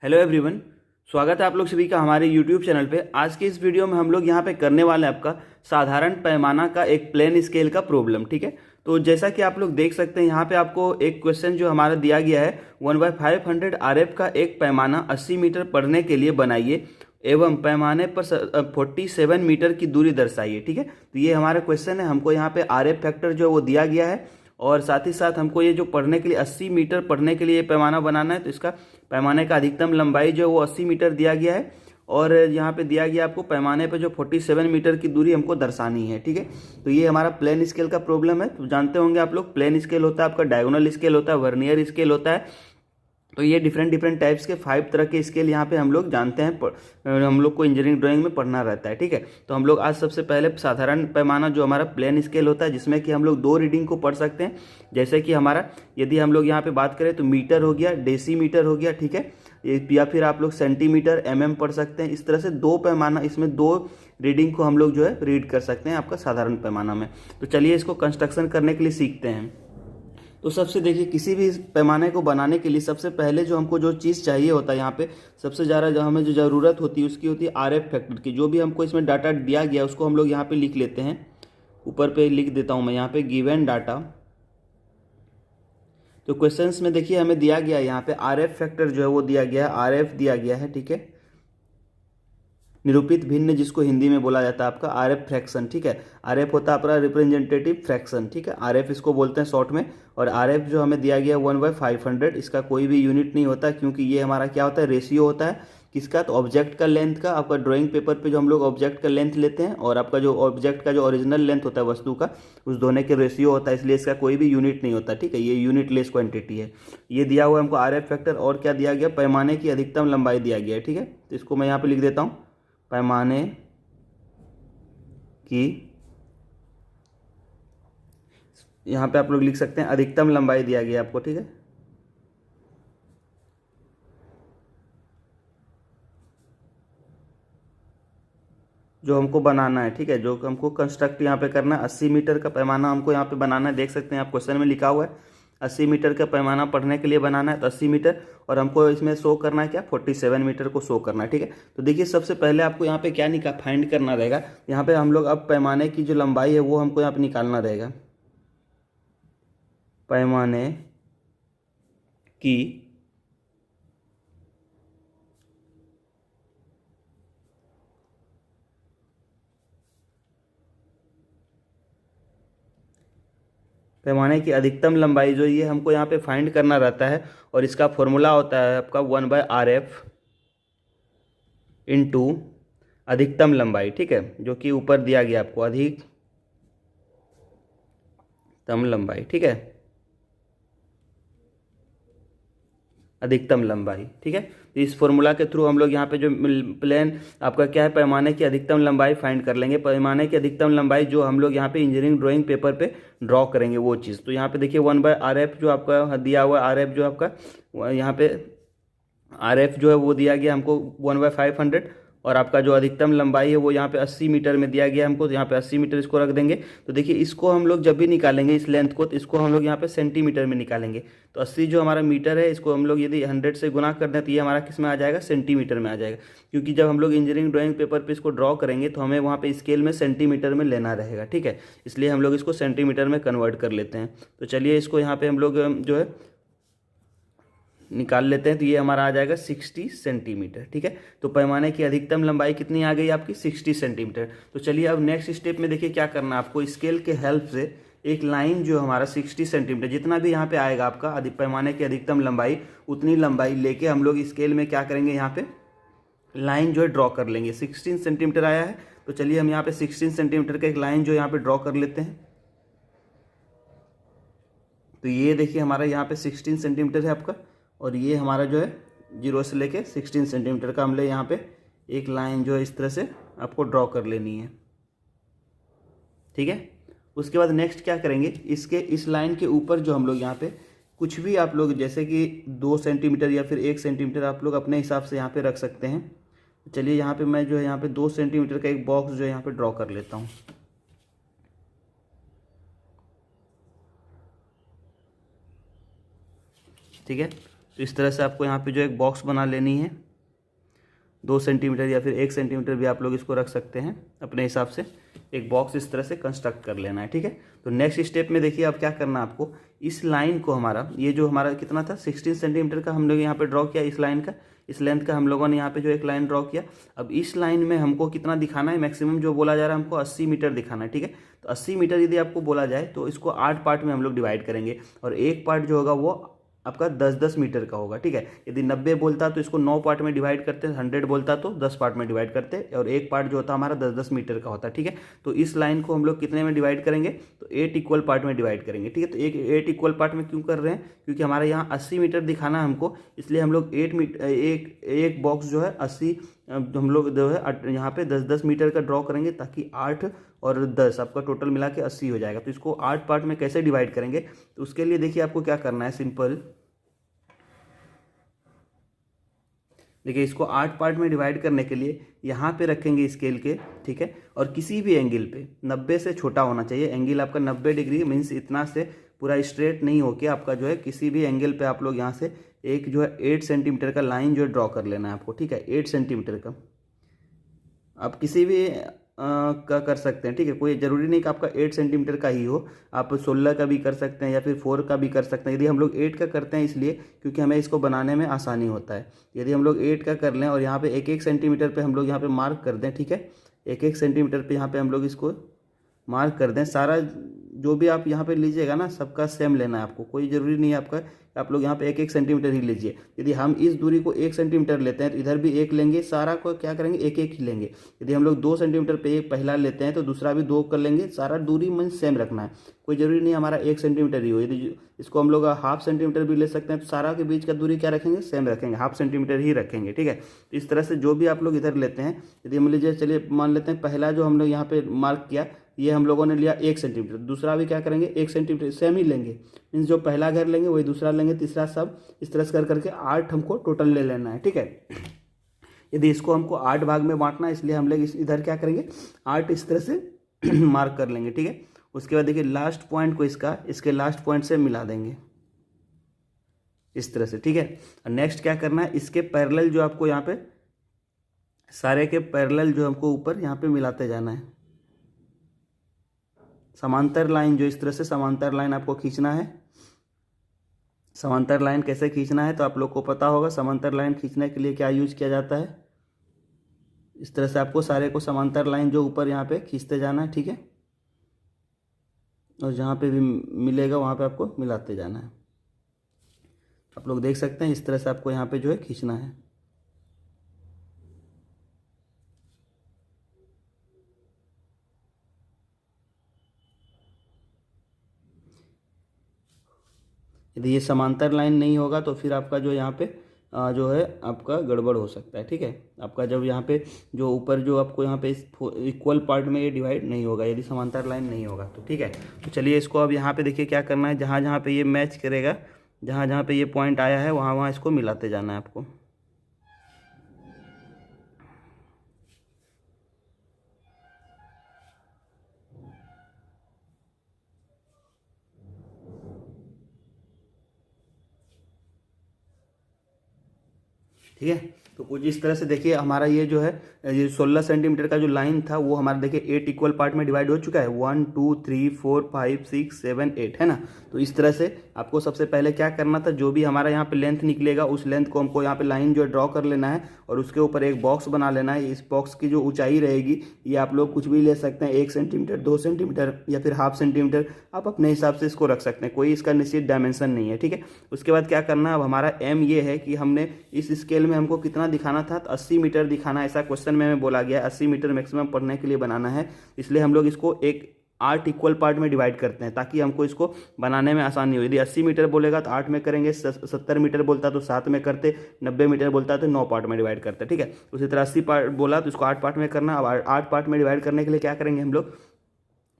Hello everyone, स्वागत है आप लोग सभी का हमारे यूट्यूब चैनल पे। आज के इस वीडियो में हम लोग यहाँ पे करने वाले हैं आपका साधारण पैमाना का एक प्लेन स्केल का प्रॉब्लम। ठीक है, तो जैसा कि आप लोग देख सकते हैं यहाँ पे आपको एक क्वेश्चन जो हमारा दिया गया है 1/500 RF का एक पैमाना 80 मीटर पढ़ने के लिए बनाइए एवं पैमाने पर 47 मीटर की दूरी दर्शाइए। ठीक है, तो ये हमारा क्वेश्चन है। हमको यहाँ पे RF फैक्टर जो है वो दिया गया है और साथ ही साथ हमको ये जो पढ़ने के लिए 80 मीटर पढ़ने के लिए पैमाना बनाना है, तो इसका पैमाने का अधिकतम लंबाई जो है वो 80 मीटर दिया गया है और यहाँ पे दिया गया आपको पैमाने पे जो 47 मीटर की दूरी हमको दर्शानी है। ठीक है, तो ये हमारा प्लेन स्केल का प्रॉब्लम है। तो जानते होंगे आप लोग, प्लेन स्केल होता है आपका, डायगोनल स्केल होता है, वर्नियर स्केल होता है। तो ये डिफरेंट टाइप्स के 5 तरह के स्केल यहाँ पे हम लोग जानते हैं, हम लोग को इंजीनियरिंग ड्राइंग में पढ़ना रहता है। ठीक है, तो हम लोग आज सबसे पहले साधारण पैमाना जो हमारा प्लेन स्केल होता है, जिसमें कि हम लोग 2 रीडिंग को पढ़ सकते हैं। जैसे कि हमारा यदि हम लोग यहाँ पे बात करें तो मीटर हो गया, डेसीमीटर हो गया। ठीक है, या फिर आप लोग सेंटीमीटर, पढ़ सकते हैं। इस तरह से 2 पैमाना, इसमें 2 रीडिंग को हम लोग जो है रीड कर सकते हैं आपका साधारण पैमाना में। तो चलिए इसको कंस्ट्रक्शन करने के लिए सीखते हैं। तो सबसे देखिए, किसी भी पैमाने को बनाने के लिए सबसे पहले जो हमको जो चीज़ चाहिए होता है, यहाँ पे सबसे ज़्यादा जो हमें जो ज़रूरत होती है उसकी होती है RF फैक्टर की। जो भी हमको इसमें डाटा दिया गया उसको हम लोग यहाँ पे लिख लेते हैं। ऊपर पे लिख देता हूँ मैं यहाँ पे गिवन डाटा। तो क्वेश्चंस में देखिए हमें दिया गया है यहाँ पे RF फैक्टर जो है वो दिया गया है, RF दिया गया है। ठीक है, निरूपित भिन्न जिसको हिंदी में बोला जाता है आपका RF फ्रैक्शन। ठीक है, RF होता है आपका रिप्रेजेंटेटिव फ्रैक्शन। ठीक है, RF इसको बोलते हैं शॉर्ट में। और RF जो हमें दिया गया है 1/500, इसका कोई भी यूनिट नहीं होता, क्योंकि ये हमारा क्या होता है, रेशियो होता है। किसका? तो ऑब्जेक्ट का लेंथ का। आपका ड्राइंग पेपर पे जो हम लोग ऑब्जेक्ट का लेंथ लेते हैं और आपका जो ऑब्जेक्ट का जो ओरिजिनल लेंथ होता है वस्तु का, उस दोनों के रेशियो होता है, इसलिए इसका कोई भी यूनिट नहीं होता। ठीक है, ये यूनिट लेस क्वांटिटी है। ये दिया हुआ है हमको RF फैक्टर। और क्या दिया गया? पैमाने की अधिकतम लंबाई दिया गया है। ठीक है, तो इसको मैं यहाँ पे लिख देता हूँ, पैमाने की, यहाँ पे आप लोग लिख सकते हैं अधिकतम लंबाई दिया गया आपको। ठीक है, जो हमको बनाना है। ठीक है, जो हमको कंस्ट्रक्ट यहाँ पे करना है, 80 मीटर का पैमाना हमको यहाँ पे बनाना है। देख सकते हैं आप, क्वेश्चन में लिखा हुआ है 80 मीटर का पैमाना पढ़ने के लिए बनाना है, तो 80 मीटर। और हमको इसमें शो करना है क्या? 47 मीटर को शो करना है। ठीक है, तो देखिए सबसे पहले आपको यहाँ पे क्या फाइंड करना रहेगा। यहाँ पे हम लोग अब पैमाने की जो लंबाई है वो हमको यहाँ पे निकालना रहेगा। पैमाने की पैमाने की अधिकतम लंबाई जो ये हमको यहाँ पे फाइंड करना रहता है। और इसका फॉर्मूला होता है आपका 1/RF इंटू अधिकतम लंबाई। ठीक है, जो कि ऊपर दिया गया आपको, अधिकतम लंबाई। ठीक है, अधिकतम लंबाई। ठीक है, तो इस फॉर्मूला के थ्रू हम लोग यहाँ पे जो प्लेन आपका क्या है, पैमाने की अधिकतम लंबाई फाइंड कर लेंगे। पैमाने की अधिकतम लंबाई जो हम लोग यहाँ पे इंजीनियरिंग ड्राइंग पेपर पे ड्रॉ करेंगे वो चीज़। तो यहाँ पे देखिए 1/RF जो आपका दिया हुआ है, RF जो आपका यहाँ पे RF जो है वो दिया गया हमको 1/500। और आपका जो अधिकतम लंबाई है वो यहाँ पे 80 मीटर में दिया गया हमको, तो यहाँ पे 80 मीटर इसको रख देंगे। तो देखिए इसको हम लोग जब भी निकालेंगे इस लेंथ को, तो इसको हम लोग यहाँ पे सेंटीमीटर में निकालेंगे। तो 80 जो हमारा मीटर है, इसको हम लोग यदि 100 से गुना कर दें तो ये हमारा किस में आ जाएगा? सेंटीमीटर में आ जाएगा। क्योंकि जब हम लोग इंजीनियरिंग ड्राइंग पेपर पर इसको ड्रॉ करेंगे तो हमें वहाँ पे स्केल में सेंटीमीटर में लेना रहेगा। ठीक है, इसलिए हम लोग इसको सेंटीमीटर में कन्वर्ट कर लेते हैं। तो चलिए इसको यहाँ पे हम लोग जो है निकाल लेते हैं। तो ये हमारा आ जाएगा 60 सेंटीमीटर। ठीक है, तो पैमाने की अधिकतम लंबाई कितनी आ गई आपकी? 60 सेंटीमीटर। तो चलिए अब नेक्स्ट स्टेप में देखिए क्या करना है आपको। स्केल के हेल्प से एक लाइन जो हमारा 60 सेंटीमीटर, जितना भी यहाँ पे आएगा आपका पैमाने की अधिकतम लंबाई, उतनी लंबाई लेके हम लोग स्केल में क्या करेंगे, यहाँ पे लाइन जो है ड्रॉ कर लेंगे। 16 सेंटीमीटर आया है, तो चलिए हम यहाँ पे 16 सेंटीमीटर का एक लाइन जो यहाँ पे ड्रॉ कर लेते हैं। तो ये देखिए हमारा यहाँ पे 16 सेंटीमीटर है आपका, और ये हमारा जो है 0 से लेके 16 सेंटीमीटर का हमने यहाँ पे एक लाइन जो है इस तरह से आपको ड्रॉ कर लेनी है। ठीक है, उसके बाद नेक्स्ट क्या करेंगे, इसके इस लाइन के ऊपर जो हम लोग यहाँ पे कुछ भी आप लोग, जैसे कि 2 सेंटीमीटर या फिर 1 सेंटीमीटर आप लोग अपने हिसाब से यहाँ पे रख सकते हैं। चलिए यहाँ पे मैं जो है यहाँ पे 2 सेंटीमीटर का एक बॉक्स जो है यहाँ पे ड्रॉ कर लेता हूँ। ठीक है, तो इस तरह से आपको यहाँ पे जो एक बॉक्स बना लेनी है, 2 सेंटीमीटर या फिर 1 सेंटीमीटर भी आप लोग इसको रख सकते हैं अपने हिसाब से। एक बॉक्स इस तरह से कंस्ट्रक्ट कर लेना है, ठीक है। तो नेक्स्ट स्टेप में देखिए अब क्या करना है आपको, इस लाइन को हमारा ये जो हमारा कितना था 16 सेंटीमीटर का हम लोग यहाँ पे ड्रॉ किया, इस लाइन का, इस लेंथ का हम लोगों ने यहाँ पे जो एक लाइन ड्रॉ किया। अब इस लाइन में हमको कितना दिखाना है, मैक्सिमम जो बोला जा रहा है हमको 80 मीटर दिखाना है, ठीक है। तो 80 मीटर यदि आपको बोला जाए तो इसको 8 पार्ट में हम लोग डिवाइड करेंगे और एक पार्ट जो होगा वो आपका 10-10 मीटर का होगा, ठीक है। यदि 90 बोलता तो इसको 9 पार्ट में डिवाइड करते हैं, 100 बोलता तो 10 पार्ट में डिवाइड करते हैं और एक पार्ट जो होता हमारा 10-10 मीटर का होता है, ठीक है। तो इस लाइन को हम लोग कितने में डिवाइड करेंगे, तो 8 इक्वल पार्ट में डिवाइड करेंगे, ठीक है। तो 8 इक्वल पार्ट में क्यों कर रहे हैं, क्योंकि हमारे यहाँ 80 मीटर दिखाना है हमको, इसलिए हम लोग 8 मीटर एक बॉक्स जो है 80 हम लोग जो है यहाँ पे 10-10 मीटर का ड्रॉ करेंगे, ताकि 8 और 10 आपका टोटल मिला के 80 हो जाएगा। तो इसको 8 पार्ट में कैसे डिवाइड करेंगे, तो उसके लिए देखिए आपको क्या करना है, सिंपल देखिए, इसको 8 पार्ट में डिवाइड करने के लिए यहाँ पे रखेंगे स्केल के, ठीक है। और किसी भी एंगल पे 90 से छोटा होना चाहिए, एंगल आपका 90 डिग्री मीन्स इतना से पूरा स्ट्रेट नहीं होके आपका जो है किसी भी एंगल पे आप लोग यहाँ से एक जो है 8 सेंटीमीटर का लाइन जो है ड्रॉ कर लेना है आपको, ठीक है। 8 सेंटीमीटर का आप किसी भी का कर सकते हैं, ठीक है। कोई ज़रूरी नहीं कि आपका 8 सेंटीमीटर का ही हो, आप 16 का भी कर सकते हैं या फिर 4 का भी कर सकते हैं। यदि हम लोग 8 का करते हैं इसलिए क्योंकि हमें इसको बनाने में आसानी होता है। यदि हम लोग 8 का कर लें और यहाँ पे 1-1 सेंटीमीटर पे हम लोग यहाँ पे मार्क कर दें, ठीक है, 1-1 सेंटीमीटर पे यहाँ पे हम लोग इसको मार्क कर दें। सारा जो भी आप यहाँ पे लीजिएगा ना, सबका सेम लेना है आपको, कोई ज़रूरी नहीं है आपका आप लोग यहाँ पे 1-1 सेंटीमीटर ही लीजिए। यदि हम इस दूरी को 1 सेंटीमीटर लेते हैं तो इधर भी 1 लेंगे, सारा को क्या करेंगे 1-1 ही लेंगे। यदि हम लोग 2 सेंटीमीटर पे एक पहला लेते हैं तो दूसरा भी 2 कर लेंगे, सारा दूरी मन सेम रखना है, कोई ज़रूरी नहीं हमारा 1 सेंटीमीटर ही हो। यदि इसको हम लोग 1/2 सेंटीमीटर भी ले सकते हैं तो सारा के बीच का दूरी क्या रखेंगे, सेम रखेंगे, 1/2 सेंटीमीटर ही रखेंगे, ठीक है। तो इस तरह से जो भी आप लोग इधर लेते हैं, यदि हम लीजिए चलिए मान लेते हैं पहला जो हम लोग यहाँ पे मार्क किया ये हम लोगों ने लिया 1 सेंटीमीटर, दूसरा भी क्या करेंगे 1 सेंटीमीटर, सेम ही लेंगे, मीन्स जो पहला घर लेंगे वही दूसरा लेंगे, तीसरा, सब इस तरह से कर करके 8 हमको टोटल ले लेना है, ठीक है। यदि इसको हमको 8 भाग में बांटना है इसलिए हम लोग इधर क्या करेंगे 8 इस तरह से मार्क कर लेंगे, ठीक है। उसके बाद देखिए लास्ट पॉइंट को इसके लास्ट पॉइंट से मिला देंगे इस तरह से, ठीक है। और नेक्स्ट क्या करना है, इसके पैरेलल जो आपको यहाँ पे सारे के पैरेलल जो हमको ऊपर यहाँ पे मिलाते जाना है। समांतर लाइन जो इस तरह से समांतर लाइन आपको खींचना है। समांतर लाइन कैसे खींचना है तो आप लोग को पता होगा, समांतर लाइन खींचने के लिए क्या यूज किया जाता है। इस तरह से आपको सारे को समांतर लाइन जो ऊपर यहाँ पे खींचते जाना है, ठीक है। और जहाँ पे भी मिलेगा वहाँ पे आपको मिलाते जाना है। आप लोग देख सकते हैं इस तरह से आपको यहाँ पे जो है खींचना है। यदि ये समांतर लाइन नहीं होगा तो फिर आपका जो यहाँ पे जो है आपका गड़बड़ हो सकता है, ठीक है। आपका जब यहाँ पे जो ऊपर जो आपको यहाँ पे इक्वल पार्ट में ये डिवाइड नहीं होगा यदि समांतर लाइन नहीं होगा तो, ठीक है। तो चलिए इसको अब यहाँ पे देखिए क्या करना है, जहाँ जहाँ पे ये मैच करेगा, जहाँ जहाँ पे ये पॉइंट आया है वहाँ वहाँ इसको मिलाते जाना है आपको। ठीक है, तो कुछ इस तरह से देखिए हमारा ये जो है ये 16 सेंटीमीटर का जो लाइन था वो हमारा देखिए 8 इक्वल पार्ट में डिवाइड हो चुका है, 1 2 3 4 5 6 7 8 है ना। तो इस तरह से आपको सबसे पहले क्या करना था, जो भी हमारा यहाँ पे लेंथ निकलेगा उस लेंथ को हमको यहाँ पे लाइन जो ड्रॉ कर लेना है और उसके ऊपर एक बॉक्स बना लेना है। इस बॉक्स की जो ऊंचाई रहेगी ये आप लोग कुछ भी ले सकते हैं, 1 सेंटीमीटर 2 सेंटीमीटर या फिर 1/2 सेंटीमीटर, आप अपने हिसाब से इसको रख सकते हैं, कोई इसका निश्चित डायमेंशन नहीं है, ठीक है। उसके बाद क्या करना है, अब हमारा एम ये है कि हमने इस स्केल में हमको कितना दिखाना था, तो 80 मीटर दिखाना, ऐसा क्वेश्चन में बोला गया 80 मीटर मैक्सिमम पढ़ने के लिए बनाना है। इसलिए हम लोग इसको एक 8 इक्वल पार्ट में डिवाइड करते हैं ताकि हमको इसको बनाने में आसानी हो। यदि 80 मीटर बोलेगा तो 8 में करेंगे, 70 मीटर बोलता तो 7 में करते, 90 मीटर बोलता तो 9 पार्ट में डिवाइड करते, ठीक है। उसी तरह 80 पार्ट बोला तो इसको 8 पार्ट में करना। अब 8 पार्ट में डिवाइड करने के लिए क्या करेंगे, हम लोग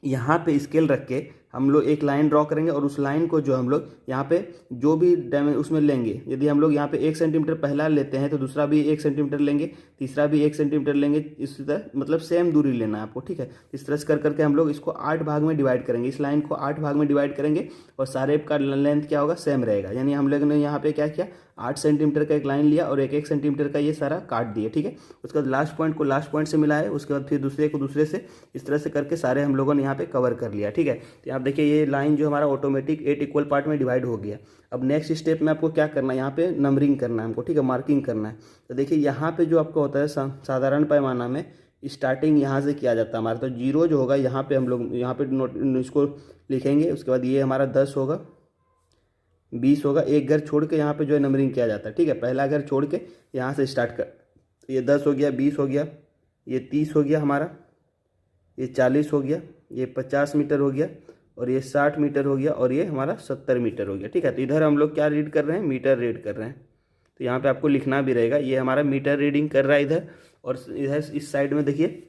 यहाँ पे स्केल रख के हम लोग एक लाइन ड्रॉ करेंगे और उस लाइन को जो हम लोग यहाँ पे जो भी उसमें लेंगे, यदि हम लोग यहाँ पे 1 सेंटीमीटर पहला लेते हैं तो दूसरा भी 1 सेंटीमीटर लेंगे, तीसरा भी 1 सेंटीमीटर लेंगे, इसी तरह मतलब सेम दूरी लेना है आपको, ठीक है। इस तरह से कर करके हम लोग इसको 8 भाग में डिवाइड करेंगे, इस लाइन को 8 भाग में डिवाइड करेंगे और सारे का लेंथ क्या होगा, सेम रहेगा। यानी हम लोग ने यहाँ पे क्या किया, 8 सेंटीमीटर का एक लाइन लिया और 1-1 सेंटीमीटर का ये सारा काट दिए, ठीक है। उसके बाद लास्ट पॉइंट को लास्ट पॉइंट से मिलाए, उसके बाद फिर दूसरे को दूसरे से, इस तरह से करके सारे हम लोगों ने यहाँ पे कवर कर लिया, ठीक है। तो आप देखिए ये लाइन जो हमारा ऑटोमेटिक 8 इक्वल पार्ट में डिवाइड हो गया। अब नेक्स्ट स्टेप में आपको क्या करना है, यहाँ पे नंबरिंग करना है हमको, ठीक है, मार्किंग करना है। तो देखिए यहाँ पे जो आपका होता है साधारण पैमाना में स्टार्टिंग यहाँ से किया जाता है हमारा। तो 0 जो होगा यहाँ पे हम लोग यहाँ पे नोट इसको लिखेंगे। उसके बाद ये हमारा 10 होगा, 20 होगा, एक घर छोड़ के यहाँ पे जो है नंबरिंग किया जाता है, ठीक है। पहला घर छोड़ के यहाँ से स्टार्ट कर, ये 10 हो गया, 20 हो गया, ये 30 हो गया हमारा, ये 40 हो गया, ये 50 मीटर हो गया, और ये 60 मीटर हो गया, और ये हमारा 70 मीटर हो गया, ठीक है। तो इधर हम लोग क्या रीड कर रहे हैं, मीटर रीड कर रहे हैं। तो यहाँ पे आपको लिखना भी रहेगा, ये हमारा मीटर रीडिंग कर रहा है इधर। और इधर इस साइड में देखिए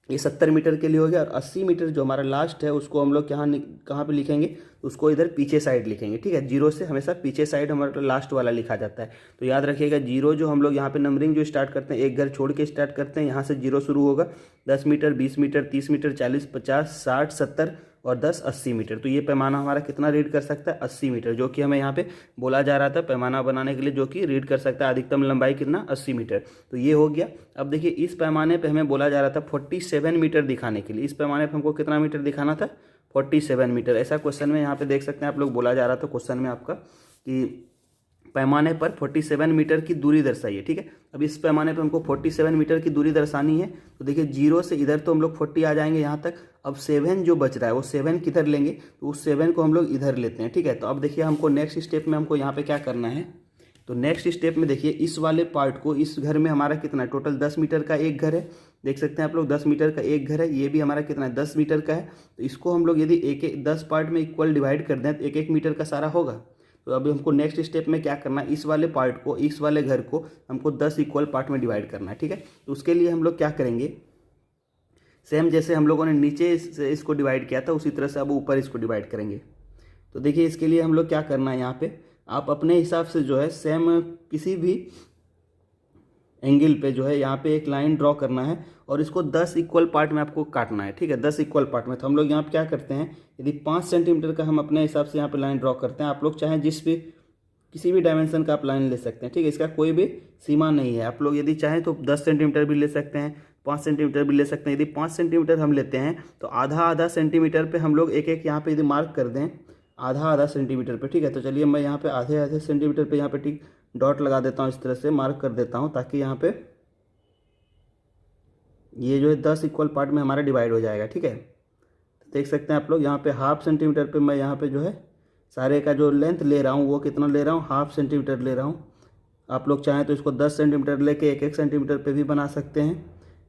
ये 70 मीटर के लिए हो गया, और 80 मीटर जो हमारा लास्ट है उसको हम लोग कहाँ पे लिखेंगे, उसको इधर पीछे साइड लिखेंगे, ठीक है। 0 से हमेशा पीछे साइड हमारा लास्ट वाला लिखा जाता है। तो याद रखिएगा 0 जो हम लोग यहाँ पे नंबरिंग जो स्टार्ट करते हैं, एक घर छोड़ के स्टार्ट करते हैं, यहाँ से 0 शुरू होगा, 10 मीटर, 20 मीटर, 30 मीटर, 40, 50, 60, 70 और 10, 80 मीटर। तो ये पैमाना हमारा कितना रीड कर सकता है, 80 मीटर, जो कि हमें यहाँ पे बोला जा रहा था पैमाना बनाने के लिए, जो कि रीड कर सकता है अधिकतम लंबाई कितना, 80 मीटर। तो ये हो गया। अब देखिए इस पैमाने पे हमें बोला जा रहा था 47 मीटर दिखाने के लिए। इस पैमाने पे हमको कितना मीटर दिखाना था, 47 मीटर। ऐसा क्वेश्चन में यहाँ पे देख सकते हैं आप लोग, बोला जा रहा था क्वेश्चन में आपका कि पैमाने पर 47 मीटर की दूरी दर्शाइए, ठीक है। अब इस पैमाने पर हमको 47 मीटर की दूरी दर्शानी है। तो देखिए 0 से इधर तो हम लोग 40 आ जाएंगे यहाँ तक। अब 7 जो बच रहा है वो 7 किधर लेंगे, तो उस 7 को हम लोग इधर लेते हैं, ठीक है। तो अब देखिए हमको नेक्स्ट स्टेप में हमको यहाँ पे क्या करना है, तो नेक्स्ट स्टेप में देखिए इस वाले पार्ट को, इस घर में हमारा कितना है, टोटल 10 मीटर का एक घर है, देख सकते हैं आप लोग 10 मीटर का एक घर है। ये भी हमारा कितना है, 10 मीटर का है। तो इसको हम लोग यदि 10 पार्ट में इक्वल डिवाइड कर दें तो 1-1 मीटर का सारा होगा। तो अभी हमको नेक्स्ट स्टेप में क्या करना है, इस वाले पार्ट को, इस वाले घर को हमको 10 इक्वल पार्ट में डिवाइड करना है, ठीक है। तो उसके लिए हम लोग क्या करेंगे, सेम जैसे हम लोगों ने नीचे से इसको डिवाइड किया था उसी तरह से अब ऊपर इसको डिवाइड करेंगे। तो देखिए इसके लिए हम लोग क्या करना है, यहाँ पे आप अपने हिसाब से जो है सेम किसी भी एंगल पे जो है यहाँ पे एक लाइन ड्रॉ करना है, और इसको 10 इक्वल पार्ट में आपको काटना है, ठीक है, 10 इक्वल पार्ट में। तो हम लोग यहाँ पे क्या करते हैं, यदि 5 सेंटीमीटर का हम अपने हिसाब से यहाँ पे लाइन ड्रॉ करते हैं, आप लोग चाहें जिस भी किसी भी डायमेंशन का आप लाइन ले सकते हैं, ठीक है। इसका कोई भी सीमा नहीं है। आप लोग यदि चाहें तो 10 सेंटीमीटर भी ले सकते हैं, 5 सेंटीमीटर भी ले सकते हैं। यदि 5 सेंटीमीटर हम लेते हैं तो आधा आधा सेंटीमीटर पे हम लोग एक एक यहाँ पे यदि मार्क कर दें, आधा आधा सेंटीमीटर पे, ठीक है। तो चलिए मैं यहाँ पे आधे आधे सेंटीमीटर पे यहाँ पे ठीक डॉट लगा देता हूँ, इस तरह से मार्क कर देता हूँ, ताकि यहाँ पे ये जो है 10 इक्वल पार्ट में हमारा डिवाइड हो जाएगा, ठीक है। तो देख सकते हैं आप लोग यहाँ पे 1/2 सेंटीमीटर पे मैं यहाँ पे जो है सारे का जो लेंथ ले रहा हूँ वो कितना ले रहा हूँ, 1/2 सेंटीमीटर ले रहा हूँ। आप लोग चाहें तो इसको 10 सेंटीमीटर लेके 1-1 सेंटीमीटर पे भी बना सकते हैं,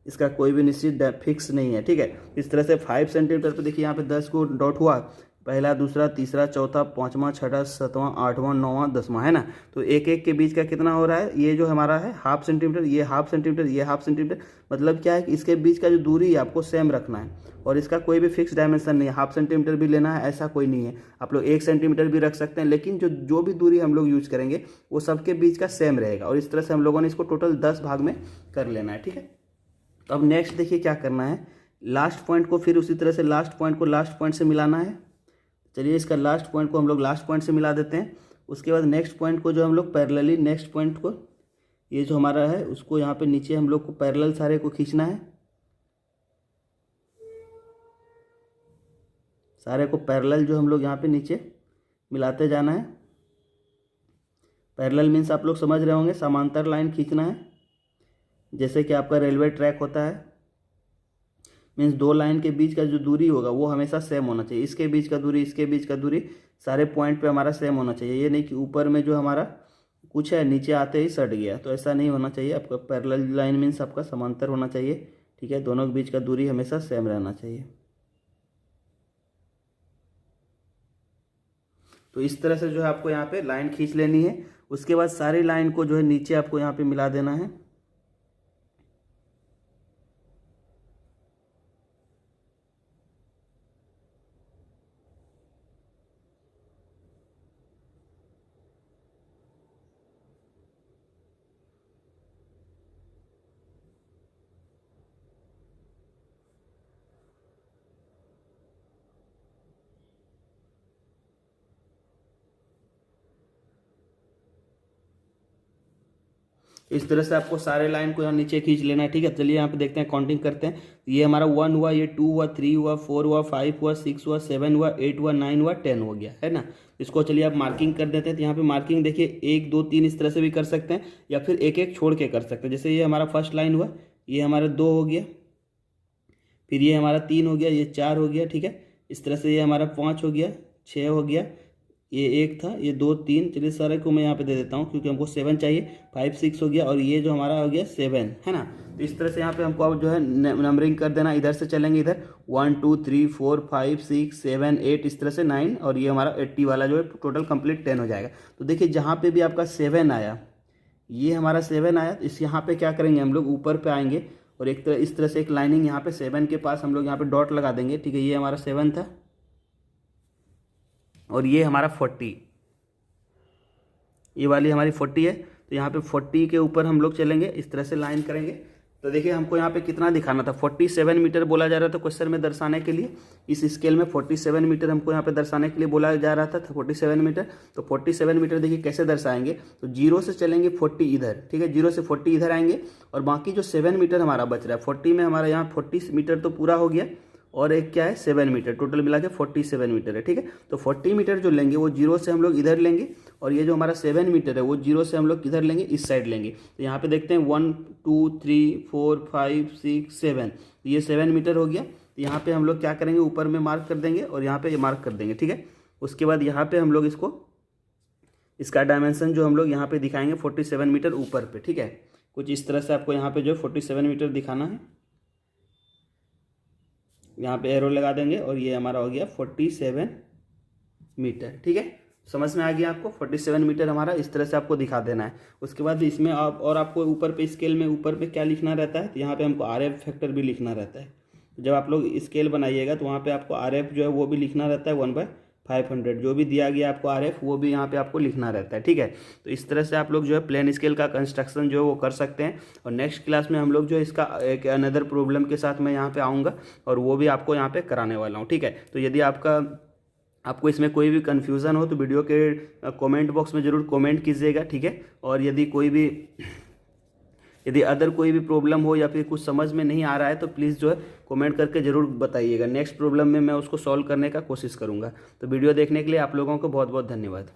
इसका कोई भी निश्चित फिक्स नहीं है, ठीक है। इस तरह से 5 सेंटीमीटर पे देखिए यहाँ पे 10 को डॉट हुआ, पहला, दूसरा, तीसरा, चौथा, पाँचवा, छठा, सातवां, आठवां, नौवां, 10वां, है ना। तो एक एक के बीच का कितना हो रहा है, ये जो हमारा है 1/2 सेंटीमीटर, ये 1/2 सेंटीमीटर, ये 1/2 सेंटीमीटर। मतलब क्या है कि इसके बीच का जो दूरी है आपको सेम रखना है, और इसका कोई भी फिक्स डायमेंशन नहीं है, 1/2 सेंटीमीटर भी लेना है ऐसा कोई नहीं है। आप लोग 1 सेंटीमीटर भी रख सकते हैं, लेकिन जो भी दूरी हम लोग यूज करेंगे वो सबके बीच का सेम रहेगा। और इस तरह से हम लोगों ने इसको टोटल 10 भाग में कर लेना है, ठीक है। तो अब नेक्स्ट देखिए क्या करना है, लास्ट पॉइंट को फिर उसी तरह से लास्ट पॉइंट को लास्ट पॉइंट से मिलाना है। चलिए इसका लास्ट पॉइंट को हम लोग लास्ट पॉइंट से मिला देते हैं। उसके बाद नेक्स्ट पॉइंट को जो हम लोग पैरेलली नेक्स्ट पॉइंट को, ये जो हमारा है उसको यहाँ पे नीचे हम लोग को पैरेलल सारे को खींचना है, सारे को पैरेलल जो हम लोग यहाँ पे नीचे मिलाते जाना है। पैरेलल मीन्स आप लोग समझ रहे होंगे, समांतर लाइन खींचना है, जैसे कि आपका रेलवे ट्रैक होता है। मीन्स दो लाइन के बीच का जो दूरी होगा वो हमेशा सेम होना चाहिए, इसके बीच का दूरी, इसके बीच का दूरी, सारे पॉइंट पे हमारा सेम होना चाहिए। ये नहीं कि ऊपर में जो हमारा कुछ है नीचे आते ही सट गया, तो ऐसा नहीं होना चाहिए। आपका पैरेलल लाइन मीन्स आपका समांतर होना चाहिए, ठीक है। दोनों के बीच का दूरी हमेशा सेम रहना चाहिए। तो इस तरह से जो है आपको यहाँ पे लाइन खींच लेनी है। उसके बाद सारी लाइन को जो है नीचे आपको यहाँ पे मिला देना है। इस तरह से आपको सारे लाइन को यहाँ नीचे खींच लेना है, ठीक है। चलिए यहाँ पे देखते हैं, काउंटिंग करते हैं। ये हमारा 1 हुआ, ये 2 हुआ, 3 हुआ, 4 हुआ, 5 हुआ, 6 हुआ, 7 हुआ, 8 हुआ, 9 हुआ, 10 हो गया, है ना। इसको चलिए आप मार्किंग कर देते हैं। तो यहाँ पे मार्किंग देखिए 1 2 3 इस तरह से भी कर सकते हैं, या फिर एक एक छोड़ के कर सकते हैं। जैसे ये हमारा फर्स्ट लाइन हुआ, ये हमारा 2 हो गया, फिर ये हमारा 3 हो गया, ये 4 हो गया, ठीक है। इस तरह से ये हमारा 5 हो गया, 6 हो गया, ये 1 था, ये 2 3, चलिए सारे को मैं यहाँ पे दे देता हूँ क्योंकि हमको 7 चाहिए। 5 6 हो गया, और ये जो हमारा हो गया 7, है ना। तो इस तरह से यहाँ पे हमको अब जो है नंबरिंग कर देना। इधर से चलेंगे, इधर 1 2 3 4 5 6 7 8, इस तरह से 9, और ये हमारा 80 वाला जो है टोटल कंप्लीट 10 हो जाएगा। तो देखिए जहाँ पे भी आपका 7 आया, ये हमारा 7 आया, इस यहाँ पे क्या करेंगे हम लोग, ऊपर पे आएंगे और एक तरह इस तरह से एक लाइनिंग यहाँ पे 7 के पास हम लोग यहाँ पे डॉट लगा देंगे, ठीक है। ये हमारा 7 था, और ये हमारा 40, ये वाली हमारी 40 है। तो यहाँ पे 40 के ऊपर हम लोग चलेंगे, इस तरह से लाइन करेंगे। तो देखिए हमको यहाँ पे कितना दिखाना था, 47 मीटर बोला जा रहा था क्वेश्चन में दर्शाने के लिए। इस स्केल में 47 मीटर हमको यहाँ पे दर्शाने के लिए बोला जा रहा था 47 मीटर। तो 47 मीटर देखिए कैसे दर्शाएंगे, तो 0 से चलेंगे 40 इधर, ठीक है। 0 से 40 इधर आएंगे, और बाकी जो 7 मीटर हमारा बच रहा है, 40 में हमारा यहाँ 40 मीटर तो पूरा हो गया, और एक क्या है 7 मीटर, टोटल मिला के 47 मीटर है, ठीक है। तो 40 मीटर जो लेंगे वो 0 से हम लोग इधर लेंगे, और ये जो हमारा 7 मीटर है वो 0 से हम लोग किधर लेंगे, इस साइड लेंगे। तो यहाँ पे देखते हैं 1 2 3 4 5 6 7, ये 7 मीटर हो गया। तो यहाँ पे हम लोग क्या करेंगे, ऊपर में मार्क कर देंगे और यहाँ पे मार्क कर देंगे, ठीक है। उसके बाद यहाँ पे हम लोग इसका डायमेंशन जो हम लोग यहाँ पे दिखाएंगे 47 मीटर ऊपर पे, ठीक है। कुछ इस तरह से आपको यहाँ पे जो 47 मीटर दिखाना है, यहाँ पे एरो लगा देंगे, और ये हमारा हो गया 47 मीटर, ठीक है। समझ में आ गया आपको, 47 मीटर हमारा इस तरह से आपको दिखा देना है। उसके बाद इसमें आप और आपको ऊपर पे स्केल में ऊपर पे क्या लिखना रहता है, तो यहाँ पे हमको RF फैक्टर भी लिखना रहता है। जब आप लोग स्केल बनाइएगा तो वहाँ पे आपको RF जो है वो भी लिखना रहता है, 1/500 जो भी दिया गया आपको RF, वो भी यहाँ पे आपको लिखना रहता है, ठीक है। तो इस तरह से आप लोग जो है प्लेन स्केल का कंस्ट्रक्शन जो है वो कर सकते हैं। और नेक्स्ट क्लास में हम लोग जो है इसका एक अनदर प्रॉब्लम के साथ मैं यहाँ पे आऊँगा, और वो भी आपको यहाँ पे कराने वाला हूँ, ठीक है। तो यदि आपको इसमें कोई भी कन्फ्यूज़न हो तो वीडियो के कमेंट बॉक्स में ज़रूर कमेंट कीजिएगा, ठीक है। और यदि अदर कोई भी प्रॉब्लम हो या फिर कुछ समझ में नहीं आ रहा है तो प्लीज़ जो है कमेंट करके ज़रूर बताइएगा। नेक्स्ट प्रॉब्लम में मैं उसको सॉल्व करने का कोशिश करूँगा। तो वीडियो देखने के लिए आप लोगों को बहुत बहुत धन्यवाद।